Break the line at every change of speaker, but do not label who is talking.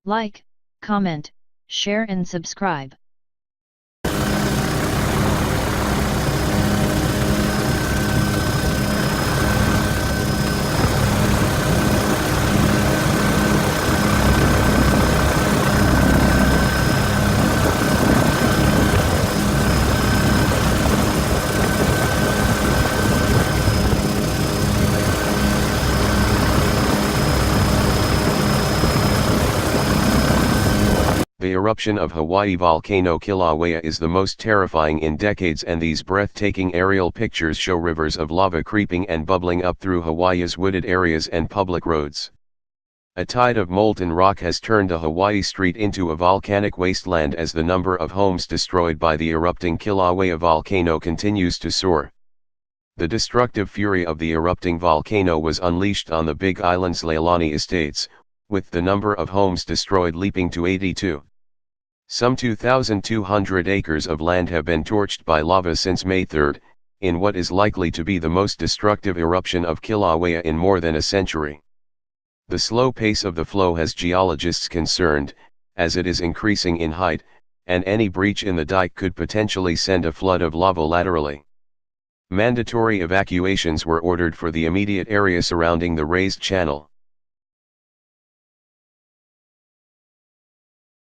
Like, comment, share and subscribe.
The eruption of Hawaii volcano Kilauea is the most terrifying in decades, and these breathtaking aerial pictures show rivers of lava creeping and bubbling up through Hawaii's wooded areas and public roads. A tide of molten rock has turned a Hawaii street into a volcanic wasteland as the number of homes destroyed by the erupting Kilauea volcano continues to soar. The destructive fury of the erupting volcano was unleashed on the Big Island's Leilani estates, with the number of homes destroyed leaping to 82. Some 2,200 acres of land have been torched by lava since May 3, in what is likely to be the most destructive eruption of Kilauea in more than a century. The slow pace of the flow has geologists concerned, as it is increasing in height, and any breach in the dike could potentially send a flood of lava laterally. Mandatory evacuations were ordered for the immediate area surrounding the raised channel.